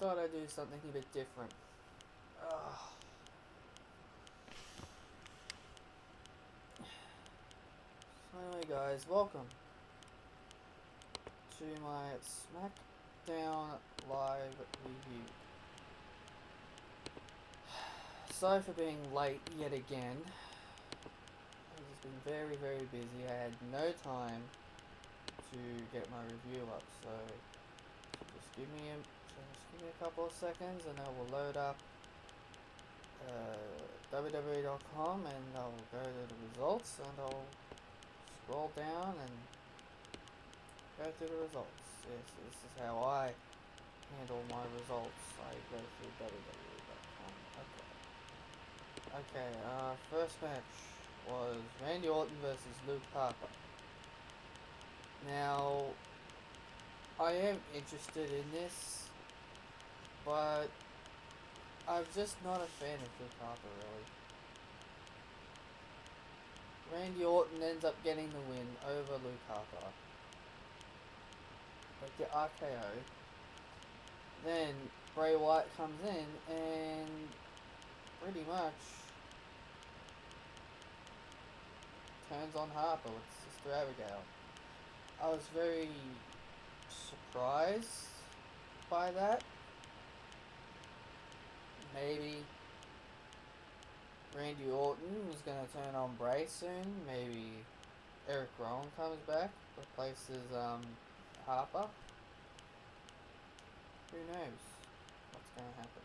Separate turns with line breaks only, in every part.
thought I'd do something a bit different. Ugh. So anyway guys, welcome to my Smackdown live review. Sorry for being late yet again. I've just been very busy. I had no time to get my review up, so just give me a couple of seconds and I will load up www.com and I'll go to the results and I'll scroll down and go through the results. Yes, this is how I handle my results. I go through www.com. Okay, first match was Randy Orton versus Luke Harper. Now, I am interested in this, but I'm just not a fan of Luke Harper, really. Randy Orton ends up getting the win over Luke Harper with the RKO. Then Bray Wyatt comes in and pretty much turns on Harper with Sister Abigail. I was very surprised by that. Maybe Randy Orton was going to turn on Bray soon. Maybe Eric Rowan comes back, replaces Harper. Who knows what's going to happen.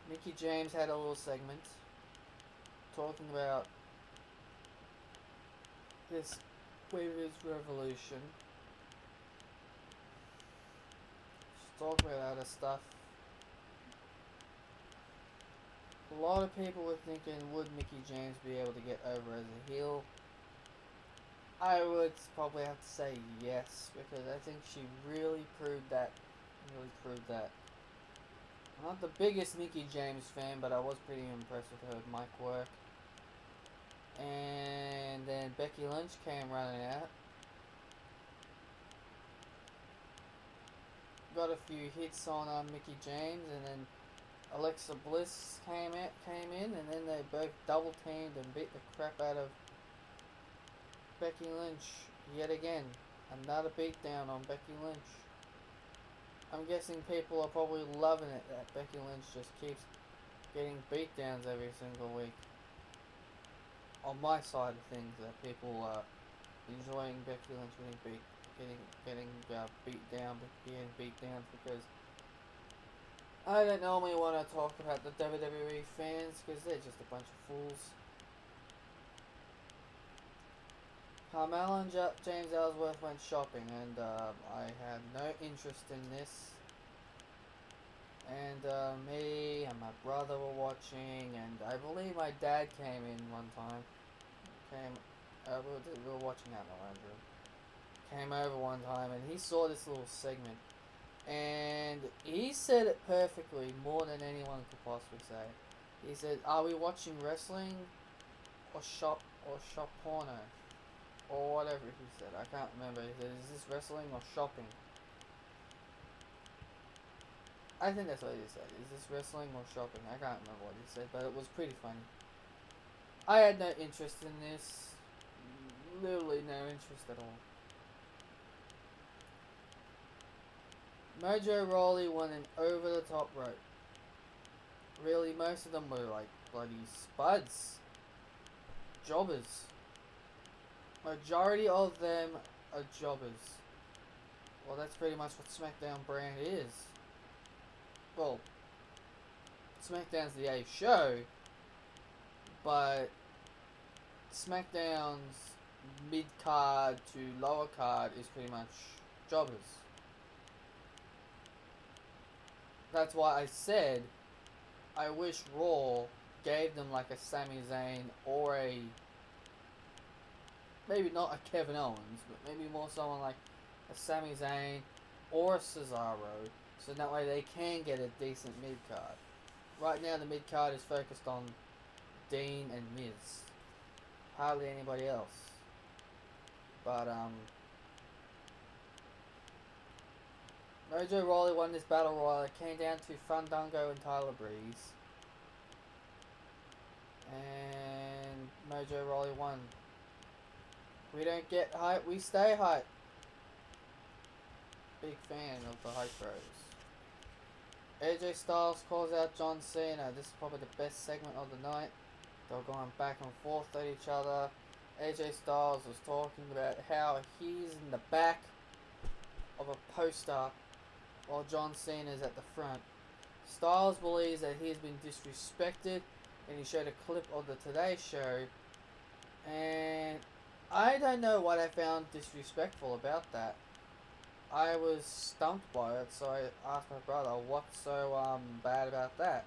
Mickie James had a little segment talking about this Women's Revolution. She's talking about other stuff. A lot of people were thinking, would Mickie James be able to get over as a heel? I would probably have to say yes, because I think she really proved that. I'm not the biggest Mickie James fan, but I was pretty impressed with her mic work. And then Becky Lynch came running out. Got a few hits on Mickie James, and then Alexa Bliss came in, and then they both double teamed and beat the crap out of Becky Lynch yet again. Another beatdown on Becky Lynch. I'm guessing people are probably loving it that Becky Lynch just keeps getting beatdowns every single week. On my side of things, that people are enjoying Becky Lynch getting beat down because I don't normally want to talk about the WWE fans because they're just a bunch of fools. Carmella and James Ellsworth went shopping, and I had no interest in this. And me and my brother were watching, and I believe my dad came in one time. We were watching out in the lounge room. Came over one time, and he saw this little segment, and he said it perfectly, more than anyone could possibly say. He said, "Are we watching wrestling or shop porno?" Or whatever he said. I can't remember. He said, "Is this wrestling or shopping?" I think that's what he said. Is this wrestling or shopping? I can't remember what he said, but it was pretty funny. I had no interest in this. Literally no interest at all. Mojo Rawley won an over-the-top rope. Really, most of them were like bloody spuds. Jobbers. Majority of them are jobbers. Well, that's pretty much what SmackDown brand is. Well, SmackDown's the A show, but SmackDown's mid-card to lower card is pretty much jobbers. That's why I said I wish Raw gave them like a Sami Zayn or a, maybe not a Kevin Owens, but maybe more someone like a Sami Zayn or a Cesaro, so that way they can get a decent mid-card. Right now the mid-card is focused on Dean and Miz. Hardly anybody else. But Mojo Rawley won this battle royal. It came down to Fandango and Tyler Breeze. And Mojo Rawley won. We don't get hype, we stay hype. Big fan of the Hype Bros. AJ Styles calls out John Cena. This is probably the best segment of the night. They're going back and forth at each other. AJ Styles was talking about how he's in the back of a poster while John Cena is at the front. Styles believes that he's been disrespected, and he showed a clip of the Today Show, and I don't know what I found disrespectful about that. I was stumped by it, so I asked my brother, what's so bad about that?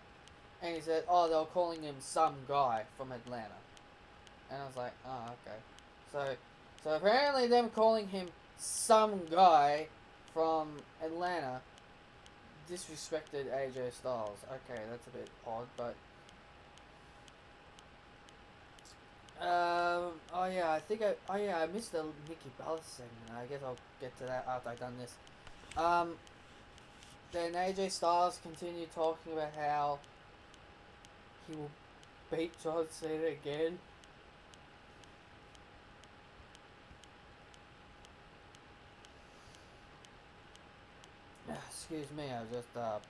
And he said, oh, they were calling him some guy from Atlanta. And I was like, oh, okay. So apparently them calling him some guy from Atlanta disrespected AJ Styles. Okay, that's a bit odd, but I missed the Nikki Bella segment. I guess I'll get to that after I've done this. Then AJ Styles continued talking about how he will beat John Cena again. Excuse me, I was just sorry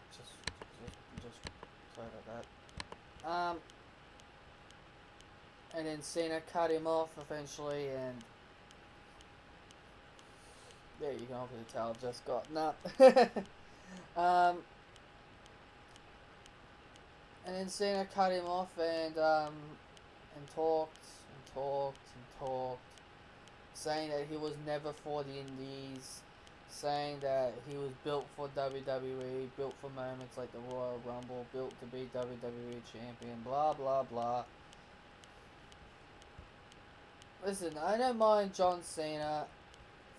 about that. And then Cena cut him off eventually, and there you can obviously tell I've just gotten up. And then Cena cut him off and talked, saying that he was never for the Indies, saying that he was built for WWE, built for moments like the Royal Rumble, built to be WWE champion, blah blah blah. Listen, I don't mind John Cena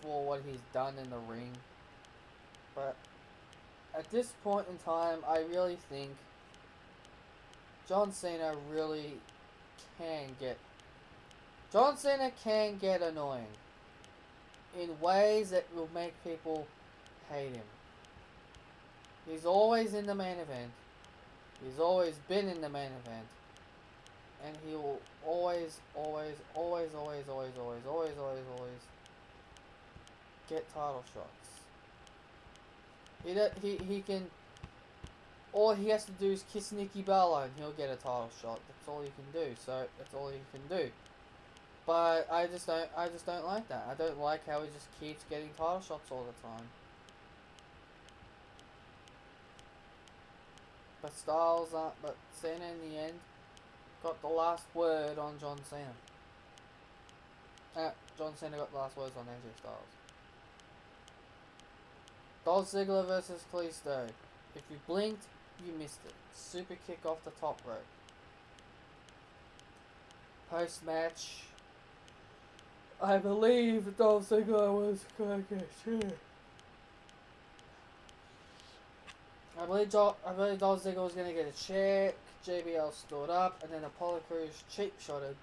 for what he's done in the ring, but at this point in time, I really think John Cena can get annoying in ways that will make people hate him. He's always in the main event. He's always been in the main event. And he will always get title shots. He can, all he has to do is kiss Nikki Bella and he'll get a title shot. That's all he can do. So that's all he can do. But I just don't like that. I don't like how he just keeps getting title shots all the time. But Cena in the end got the last word on John Cena. John Cena got the last words on AJ Styles. Dolph Ziggler versus Kalisto. If you blinked, you missed it. Super kick off the top rope. Post match, I believe Dolph Ziggler was going to get shit. I believe Dolph Ziggler was going to get a chair. JBL stood up, and then Apollo Crews cheap shotted.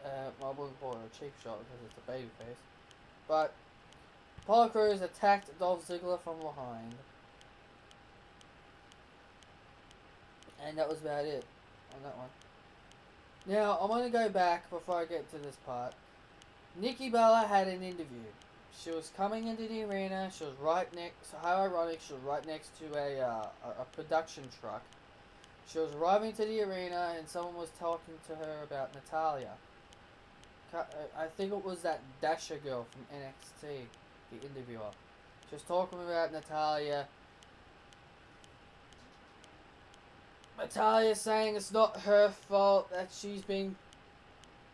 I wouldn't call it a cheap shot because it's a babyface. But Apollo Crews attacked Dolph Ziggler from behind. And that was about it on that one. Now, I'm going to go back before I get to this part. Nikki Bella had an interview. She was coming into the arena. She was right next, how ironic, she was right next to a production truck. She was arriving to the arena and someone was talking to her about Natalya. I think it was that Dasher girl from NXT, the interviewer. She was talking about Natalya. Natalya saying it's not her fault that she's been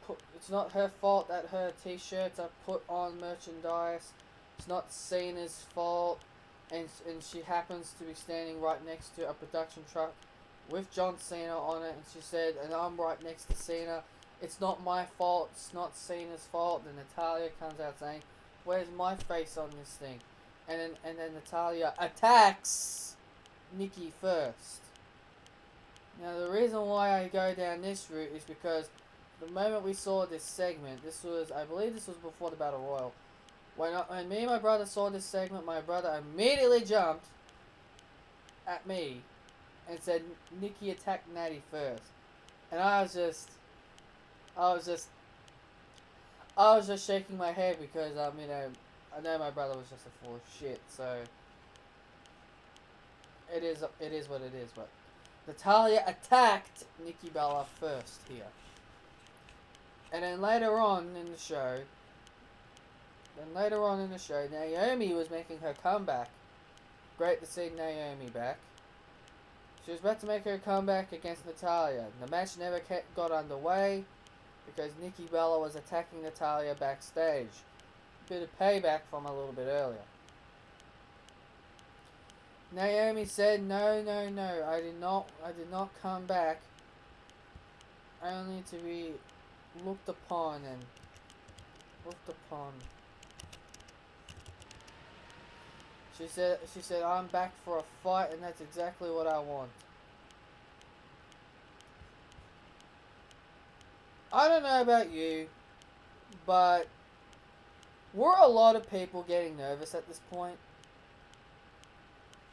put. It's not her fault that her T-shirts are put on merchandise. It's not Cena's fault, and she happens to be standing right next to a production truck with John Cena on it, and she said, and I'm right next to Cena. It's not my fault. It's not Cena's fault. Then Natalya comes out saying, "Where's my face on this thing?" And then Natalya attacks Nikki first. Now the reason why I go down this route is because the moment we saw this segment, I believe this was before the Battle Royal, When me and my brother saw this segment, my brother immediately jumped at me and said Nikki attacked Natty first, and I was just, I was just shaking my head because I know my brother was just a fool of shit. So it is what it is. But Natalya attacked Nikki Bella first here, and then later on in the show, Naomi was making her comeback. Great to see Naomi back. She was about to make her comeback against Natalya. The match never got underway because Nikki Bella was attacking Natalya backstage. Bit of payback from a little bit earlier. Naomi said, "No, I did not come back. Only to be looked upon." She said, "I'm back for a fight, and that's exactly what I want." I don't know about you, but were a lot of people getting nervous at this point?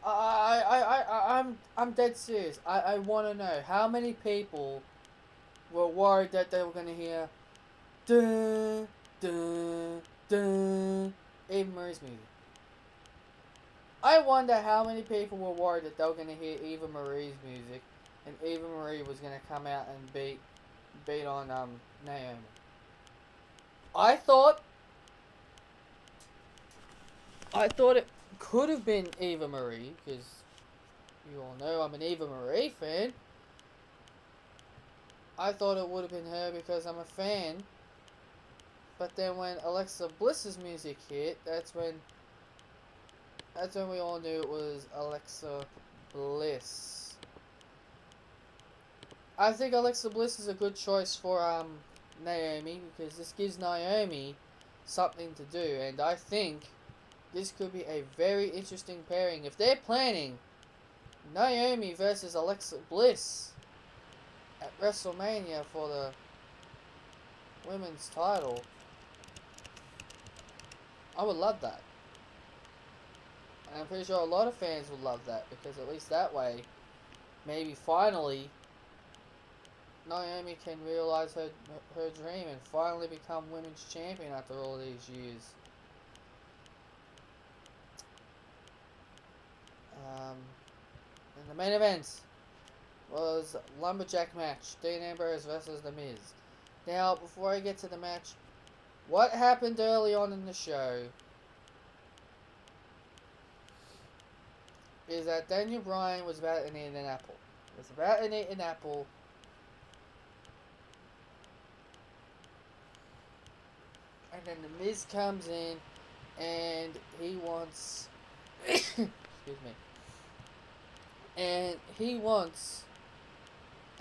I'm dead serious. I want to know how many people were worried that they were going to hear dun, dun, dun, Eva Marie's music. I wonder how many people were worried that they were going to hear Eva Marie's music and Eva Marie was going to come out and beat on Naomi. I thought it could have been Eva Marie, because you all know I'm an Eva Marie fan. I thought it would have been her because I'm a fan. But then when Alexa Bliss's music hit, that's when we all knew it was Alexa Bliss. I think Alexa Bliss is a good choice for Naomi, because this gives Naomi something to do, and I think this could be a very interesting pairing. If they're planning Naomi versus Alexa Bliss at WrestleMania for the women's title, I would love that. And I'm pretty sure a lot of fans would love that, because at least that way, maybe finally, Naomi can realize her dream and finally become women's champion after all these years. And the main event was Lumberjack match, Dean Ambrose versus The Miz. Now, before I get to the match, what happened early on in the show is that Daniel Bryan was about to eat an apple. And then The Miz comes in and he wants excuse me. And he wants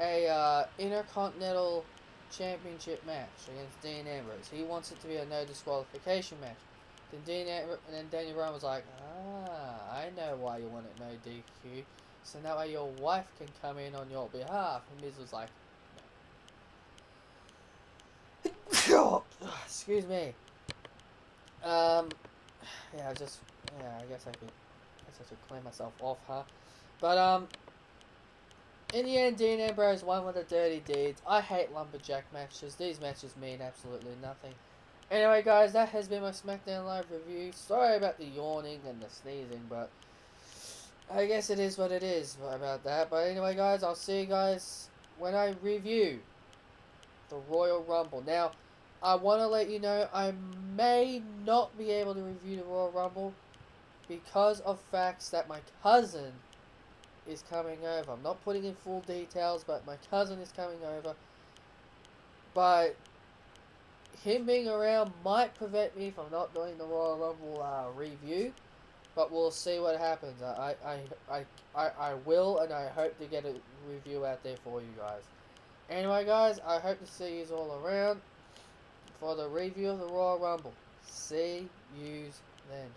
a Intercontinental Championship match against Dean Ambrose. He wants it to be a no disqualification match. Then Daniel Bryan was like, I know why you want it no DQ. So that way your wife can come in on your behalf. And Miz was like, no. Excuse me. I guess I should clean myself off, huh? But, in the end, Dean Ambrose won with the dirty deeds. I hate lumberjack matches. These matches mean absolutely nothing. Anyway, guys, that has been my SmackDown Live review. Sorry about the yawning and the sneezing, but I guess it is what it is about that. But anyway, guys, I'll see you guys when I review the Royal Rumble. Now, I want to let you know I may not be able to review the Royal Rumble because of facts that my cousin is coming over. I'm not putting in full details, but my cousin is coming over. But him being around might prevent me from not doing the Royal Rumble review. But we'll see what happens. I will, and I hope to get a review out there for you guys. Anyway, guys, I hope to see you all around for the review of the Royal Rumble. See yous then.